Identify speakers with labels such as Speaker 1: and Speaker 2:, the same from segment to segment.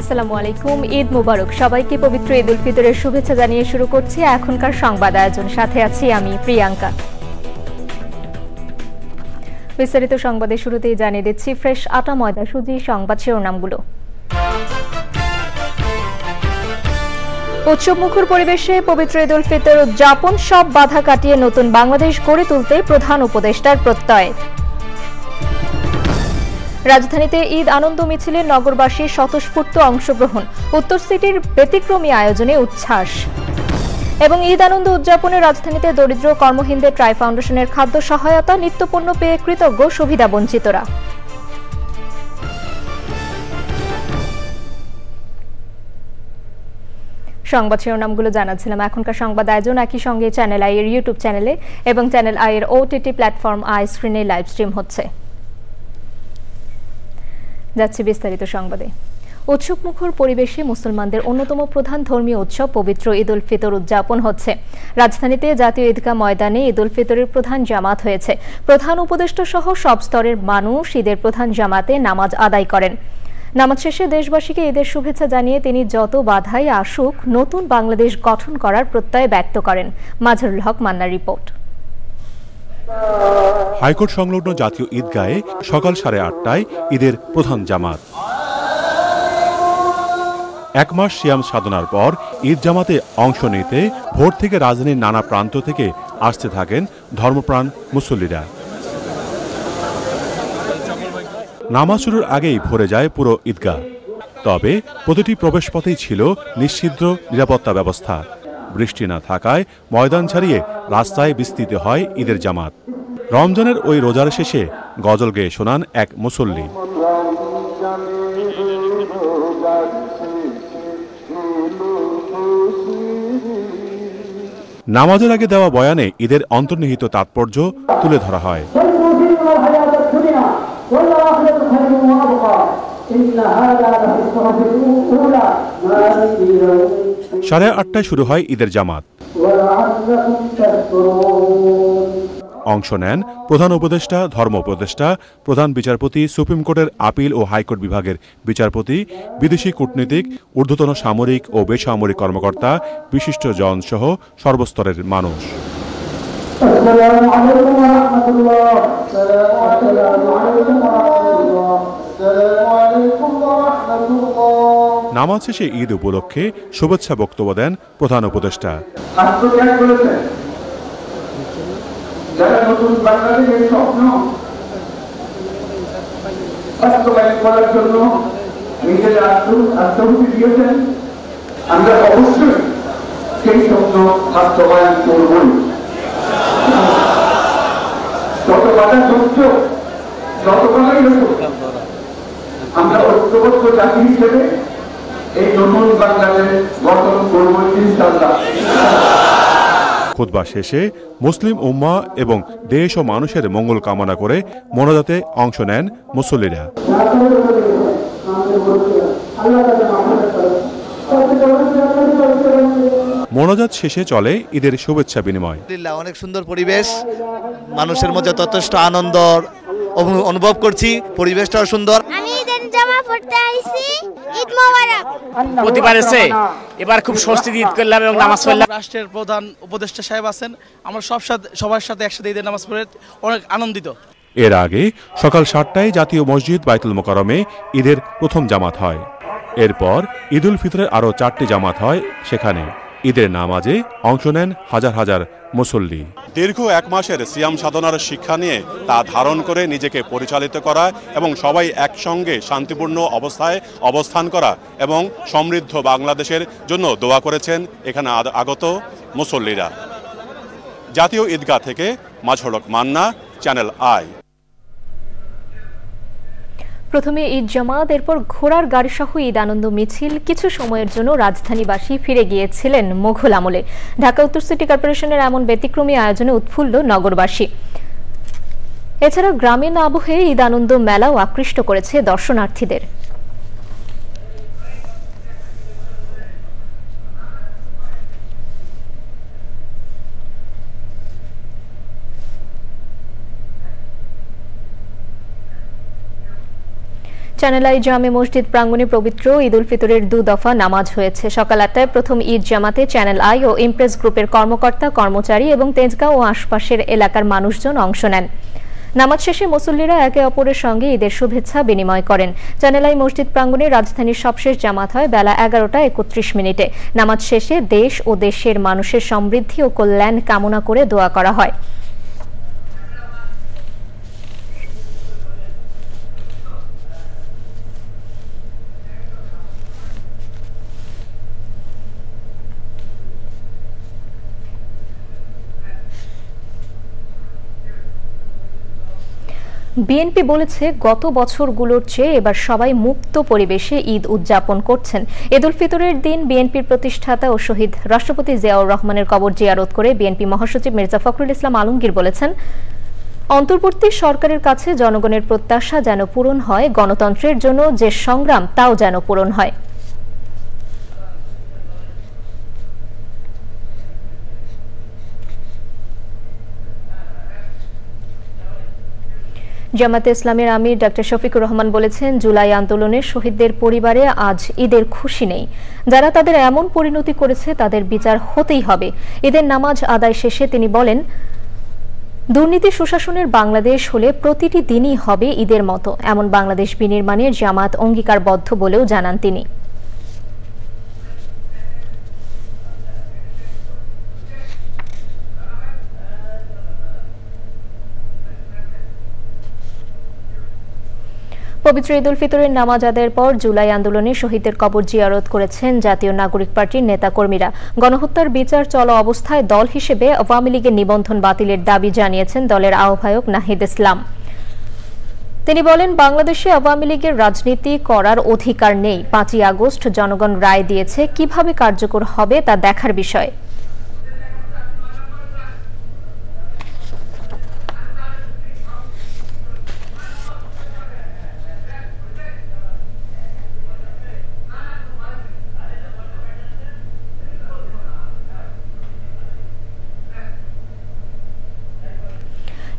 Speaker 1: আসসালামু আলাইকুম, ঈদ মোবারক। সবাইকে পবিত্র ঈদ উল ফিতরের শুভেচ্ছা জানিয়ে শুরু করছি এখনকার সংবাদ আয়োজন। সাথে আছি আমি প্রিয়াঙ্কা। বিস্তারিত সংবাদের শুরুতেই জানিয়ে দিচ্ছি ফ্রেশ আটা ময়দা সুজি সংবাদ শিরোনামগুলো। উৎসবমুখর পরিবেশে পবিত্র ঈদ উল ফিতর উদযাপন, সব বাধা কাটিয়ে নতুন বাংলাদেশ গড়ে তুলতে প্রধান উপদেষ্টার প্রত্যয়। রাজধানীতে ঈদ আনন্দ মিছিলে নগরবাসীর স্বতঃস্ফূর্ত অংশগ্রহণ, উত্তর সিটির ব্যতিক্রমী আয়োজনে উচ্ছ্বাস। এবং ঈদ আনন্দ উদযাপনে রাজধানীতে দরিদ্র কর্মহীনদের ট্রাই ফাউন্ডেশনের খাদ্য সহায়তা, নিত্যপণ্য পেয়ে কৃতজ্ঞ সুবিধাবঞ্চিতরা। সংবাদ শিরোনামগুলো জানাচ্ছিলাম। এখনকার সংবাদ আয়োজন একই সঙ্গে চ্যানেল আই এর ইউটিউব চ্যানেলে এবং চ্যানেল আই এর ওটিটি প্ল্যাটফর্ম আই স্ক্রিনে লাইভ স্ট্রিম হচ্ছে। যাচ্ছে বিস্তারিত সংবাদে। উৎসবমুখর পরিবেশে মুসলমানদের অন্যতম প্রধান ধর্মীয় উৎসব পবিত্র ঈদ উল ফিতর উদযাপন হচ্ছে। রাজধানীতে জাতীয় ঈদগাহ ময়দানে ঈদ উল ফিতরের প্রধান জামাত হয়েছে। প্রধান উপদেষ্টা সহ সব স্তরের মানুষ ঈদের প্রধান জামাতে নামাজ আদায় করেন। নামাজ শেষে দেশবাসীকে ঈদের শুভেচ্ছা জানিয়ে তিনি যত বাধাই আসুক নতুন বাংলাদেশ গঠন করার প্রত্যয় ব্যক্ত করেন। মাজহারুল হক মান্নার রিপোর্ট।
Speaker 2: হাইকোর্ট সংলগ্ন জাতীয় ঈদগাহে সকাল 8:30টায় ঈদের প্রধান জামাত। এক মাস সিয়াম সাধনার পর ঈদ জামাতে অংশ নিতে ভোর থেকে রাজধানীর নানা প্রান্ত থেকে আসতে থাকেন ধর্মপ্রাণ মুসল্লিরা। নামাজ শুরুর আগেই ভরে যায় পুরো ঈদগাহ। তবে প্রতিটি প্রবেশপথেই ছিল নিশ্ছিদ্র নিরাপত্তা ব্যবস্থা। বৃষ্টি না থাকায় ময়দান ছাড়িয়ে রাস্তায় বিস্তৃত হয় ঈদের জামাত। রমজানের ওই রোজার শেষে গজল গেয়ে শোনান এক মুসল্লি। নামাজের আগে দেওয়া বয়ানে ঈদের অন্তর্নিহিত তাৎপর্য তুলে ধরা হয়। 8:30টায় শুরু হয় ঈদের জামাত। অংশ নেন প্রধান উপদেষ্টা, ধর্ম উপদেষ্টা, প্রধান বিচারপতি, সুপ্রিম কোর্টের আপিল ও হাইকোর্ট বিভাগের বিচারপতি, বিদেশি কূটনীতিক, ঊর্ধ্বতন সামরিক ও বেসামরিক কর্মকর্তা, বিশিষ্ট জন সহ সর্বস্তরের মানুষ। নামাজ শেষে ঈদ উপলক্ষে শুভেচ্ছা বক্তব্য দেন প্রধান উপদেষ্টা। যারা নতুন বাংলাদেশের স্বপ্ন বাস্তবায়ন করার জন্য নিজের আত্মহুতি দিয়েছেন, আমরা অবশ্যই সেই স্বপ্ন বাস্তবায়ন করবই। যত বাধা সত্য, যত বাধাই হোক, আমরা ঐক্যবদ্ধ জাতি হিসেবে এই নতুন বাংলাদেশ গঠন করবই ইনশাআল্লাহ। খুতবা শেষে মুসলিম উম্মাহ এবং দেশ ও মানুষের মঙ্গল কামনা করে মোনাজাতে অংশ নেন মুসল্লিরা। মোনাজাত শেষে চলে ঈদের শুভেচ্ছা বিনিময়।
Speaker 3: অনেক সুন্দর পরিবেশ, মানুষের মধ্যে যথেষ্ট আনন্দ অনুভব করছি, পরিবেশটাও সুন্দর।
Speaker 4: এবার খুব স্বস্তি ঈদ করলাম এবং নামাজ পড়লাম।
Speaker 5: রাষ্ট্রের প্রধান উপদেষ্টা সাহেব আছেন, আমরা সবার সাথে একসাথে ঈদের নামাজ পড়ে অনেক আনন্দিত।
Speaker 2: এর আগে সকাল 7টায় জাতীয় মসজিদ বাইতুল মোকাররমে ঈদের প্রথম জামাত হয়। এরপর ঈদ উল ফিতরের আরও 4টি জামাত হয় সেখানে। ঈদের নামাজে অংশ নেন হাজার হাজার মুসল্লি। দীর্ঘ 1 মাসের সিয়াম সাধনার শিক্ষা নিয়ে তা ধারণ করে নিজেকে পরিচালিত করা এবং সবাই একসঙ্গে শান্তিপূর্ণ অবস্থায় অবস্থান করা এবং সমৃদ্ধ বাংলাদেশের জন্য দোয়া করেছেন এখানে আগত মুসল্লিরা। জাতীয় ঈদগাহ থেকে মাজহারুল হক মান্না, চ্যানেল আই।
Speaker 1: প্রথমে ঈদ জামাত, এরপর ঘোড়ার গাড়ি সহ ঈদ আনন্দ মিছিল। কিছু সময়ের জন্য রাজধানীবাসী ফিরে গিয়েছিলেন মোঘল আমলে। ঢাকা উত্তর সিটি কর্পোরেশনের এমন ব্যতিক্রমী আয়োজনে উৎফুল্ল নগরবাসী। এছাড়া গ্রামীণ আবহে ঈদ আনন্দ মেলাও আকৃষ্ট করেছে দর্শনার্থীদের। চ্যানেল আই জামে মসজিদ প্রাঙ্গণে পবিত্র ঈদ উল ফিতরের 2 দফা নামাজ হয়েছে। সকাল 8টায় প্রথম ঈদ জামাতে চ্যানেল আই ও ইমপ্রেস গ্রুপের কর্মকর্তা, কর্মচারী এবং তেজগাঁও ও আশপাশের এলাকার মানুষজন অংশ নেন। নামাজ শেষে মুসল্লিরা একে অপরের সঙ্গে ঈদের শুভেচ্ছা বিনিময় করেন। চ্যানেল আই মসজিদ প্রাঙ্গণে রাজধানীর সবশেষ জামাত হয় বেলা 11টা 31 মিনিটে। নামাজ শেষে দেশ ও দেশের মানুষের সমৃদ্ধি ও কল্যাণ কামনা করে দোয়া করা হয়। বিএনপি বলেছে, গত বছরগুলোর চেয়ে এবার সবাই মুক্ত পরিবেশে ঈদ উদযাপন করছেন। ঈদ উল ফিতরের দিন বিএনপির প্রতিষ্ঠাতা ও শহীদ রাষ্ট্রপতি জিয়াউর রহমানের কবর জিয়ারত করে বিএনপি মহাসচিব মির্জা ফখরুল ইসলাম আলমগীর বলেছেন, অন্তর্বর্তী সরকারের কাছে জনগণের প্রত্যাশা যেন পূরণ হয়, গণতন্ত্রের জন্য যে সংগ্রাম তাও যেন পূরণ হয়। জামাতে ইসলামের আমির ডক্টর শফিকুর রহমান বলেছেন, জুলাই আন্দোলনের শহীদদের পরিবারে আজ ঈদের খুশি নেই। যারা তাদের এমন পরিণতি করেছে তাদের বিচার হতেই হবে। ঈদের নামাজ আদায় শেষে তিনি বলেন, দুর্নীতি সুশাসনের বাংলাদেশ হলে প্রতিটি দিনই হবে ঈদের মতো। এমন বাংলাদেশ বিনির্মাণে জামাত অঙ্গীকারবদ্ধ বলেও জানান তিনি। পবিত্র ঈদ উল ফিতরের নামাজ আদায়ের পর জুলাই আন্দোলনে শহীদদের কবর জিয়ারত করেছেন জাতীয় নাগরিক পার্টির নেতাকর্মীরা। গণহত্যার বিচার চলা অবস্থায় দল হিসেবে আওয়ামী লীগের নিবন্ধন বাতিলের দাবি জানিয়েছেন দলের আহ্বায়ক নাহিদ ইসলাম। তিনি বলেন, বাংলাদেশে আওয়ামী লীগের রাজনীতি করার অধিকার নেই। 5ই আগস্ট জনগণ রায় দিয়েছে, কিভাবে কার্যকর হবে তা দেখার বিষয়।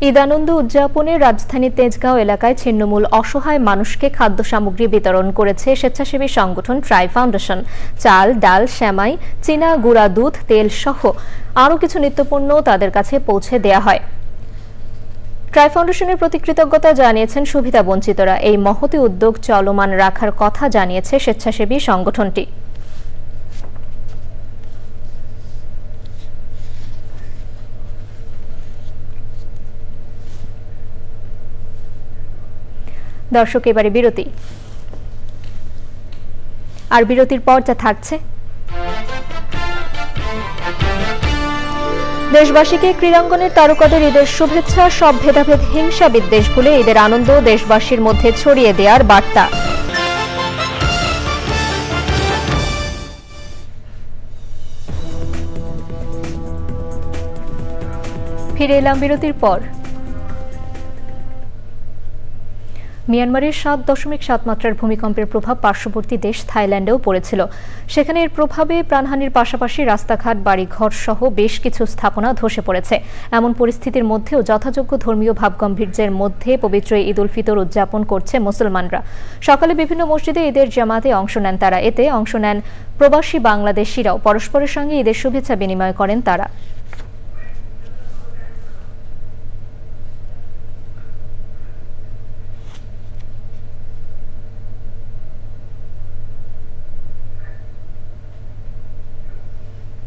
Speaker 1: ঈদ আনন্দ উদযাপনে রাজধানী তেজগাঁও এলাকায় ছিন্নমূল অসহায় মানুষকে খাদ্য সামগ্রী বিতরণ করেছে স্বেচ্ছাসেবী সংগঠন ট্রাই ফাউন্ডেশন। চাল, ডাল, সেমাই, চীনা গুঁড়া দুধ, তেল সহ আরও কিছু নিত্যপণ্য তাদের কাছে পৌঁছে দেয়া হয়। ট্রাই ফাউন্ডেশনের প্রতি কৃতজ্ঞতা জানিয়েছেন সুবিধা বঞ্চিতরা। এই মহতি উদ্যোগ চলমান রাখার কথা জানিয়েছে স্বেচ্ছাসেবী সংগঠনটি। দর্শক, এবারে বিরতি। আর বিরতির পর যা থাকছে, দেশবাসীকে ক্রীড়াঙ্গনের তারকাদের ঈদের শুভেচ্ছা। সব ভেদাভেদ, হিংসা বিদ্বেষ ভুলে ঈদের আনন্দ দেশবাসীর মধ্যে ছড়িয়ে দেওয়ার বার্তা। ফিরে এলাম বিরতির পর। মিয়ানমারের 7.7 মাত্রার ভূমিকম্পের প্রভাব পার্শ্ববর্তী দেশ থাইল্যান্ডেও পড়েছিল। সেখানে এর প্রভাবে প্রাণহানির পাশাপাশি রাস্তাঘাট, বাড়িঘর সহ বেশ কিছু স্থাপনা ধসে পড়েছে। এমন পরিস্থিতির মধ্যেও যথাযোগ্য ধর্মীয় ভাবগাম্ভীর্যের মধ্যে পবিত্র ঈদ উল ফিতর উদযাপন করছে মুসলমানরা। সকালে বিভিন্ন মসজিদে ঈদের জামাতে অংশ নেন তারা। এতে অংশ নেন প্রবাসী বাংলাদেশিরাও। পরস্পরের সঙ্গে ঈদের শুভেচ্ছা বিনিময় করেন তারা।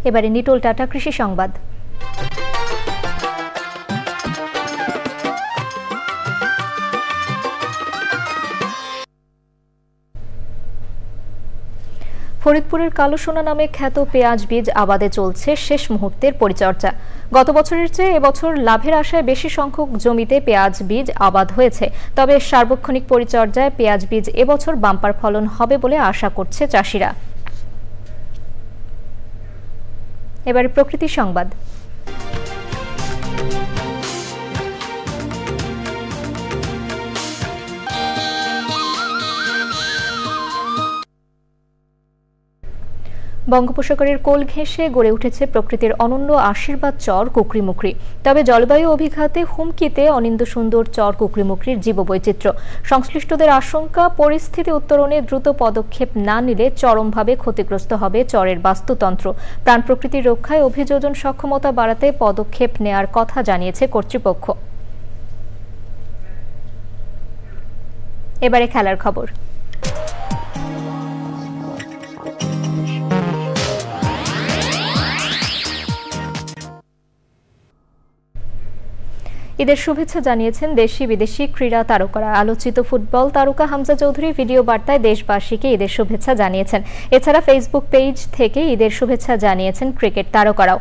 Speaker 1: এবারে নিটোল টাটা কৃষি সংবাদ। ফরিদপুরের কালো সোনা নামে খ্যাত পেঁয়াজ বীজ আবাদে চলছে শেষ মুহূর্তের পরিচর্যা। গত বছরের চেয়ে এবছর লাভের আশায় বেশি সংখ্যক জমিতে পেঁয়াজ বীজ আবাদ হয়েছে। তবে সার্বক্ষণিক পরিচর্যায় পেঁয়াজ বীজ এবছর বাম্পার ফলন হবে বলে আশা করছে চাষিরা। এবারে প্রকৃতি সংবাদ। বঙ্গোপসাগরের কোল ঘেঁষে গড়ে উঠেছে প্রকৃতির অনন্য আশীর্বাদ চর কুকরিমুকরি। তবে জলবায়ু অভিঘাতে হুমকিতে অনিন্দ সুন্দর চর কুকরিমুকরির জীববৈচিত্র্য। সংশ্লিষ্টদের আশঙ্কা, পরিস্থিতি উত্তরণে দ্রুত পদক্ষেপ না নিলে চরমভাবে ক্ষতিগ্রস্ত হবে চরের বাস্তুতন্ত্র। প্রাণ প্রকৃতির রক্ষায় অভিযোজন সক্ষমতা বাড়াতে পদক্ষেপ নেয়ার কথা জানিয়েছে কর্তৃপক্ষ। এবারে খেলার খবর। ঈদের শুভেচ্ছা জানিয়েছেন দেশি বিদেশি ক্রীড়া তারকারা। আলোচিত ফুটবল তারকা হামজা চৌধুরী ভিডিও বার্তায় দেশবাসীকে ঈদের শুভেচ্ছা জানিয়েছেন। এছাড়া ফেসবুক পেজ থেকে ঈদের শুভেচ্ছা জানিয়েছেন ক্রিকেট তারকারাও।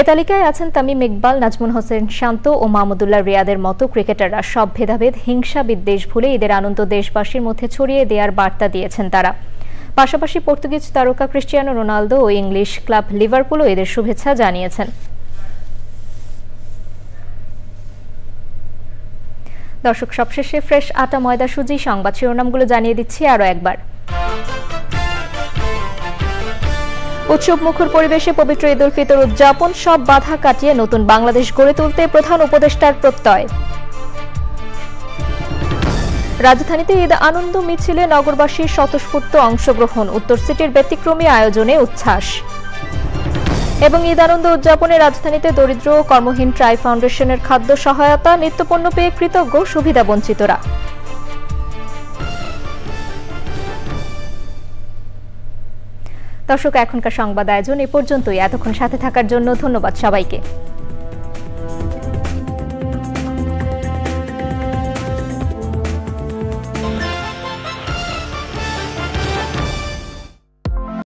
Speaker 1: এ তালিকায় আছেন তামিম ইকবাল, নাজমুল হোসেন শান্ত ও মাহমুদুল্লাহ রিয়াদের মতো ক্রিকেটাররা। সব ভেদাভেদ, হিংসা বিদ্বেষ ভুলে ঈদের আনন্দ দেশবাসীর মধ্যে ছড়িয়ে দেওয়ার বার্তা দিয়েছেন তারা। পাশাপাশি পর্তুগিজ তারকা ক্রিস্টিয়ানো রোনালদো ও ইংলিশ ক্লাব লিভারপুলও ঈদের শুভেচ্ছা জানিয়েছেন। দর্শক, সবশেষে ফ্রেশ আটা ময়দা সুজি সংবাদ শিরোনামগুলো জানিয়ে দিচ্ছি আরও একবার। উৎসব মুখর পরিবেশে পবিত্র ঈদ উল ফিতর উদযাপন, সব বাধা কাটিয়ে নতুন বাংলাদেশ গড়ে তুলতে প্রধান উপদেষ্টার প্রত্যয়। রাজধানীতে ঈদ আনন্দ মিছিলে নগরবাসীর স্বতঃস্ফূর্ত অংশগ্রহণ, উত্তর সিটির ব্যতিক্রমী আয়োজনে উচ্ছ্বাস। এবং ঈদ আনন্দ উদযাপনে রাজধানীতে দরিদ্র ও কর্মহীন ট্রাই ফাউন্ডেশনের খাদ্য সহায়তা, নিত্যপণ্য পেয়ে কৃতজ্ঞ সুবিধাবঞ্চিতরা। দর্শক, এখনকার সংবাদ আয়োজন এ পর্যন্তই। এতক্ষণ সাথে থাকার জন্য ধন্যবাদ সবাইকে।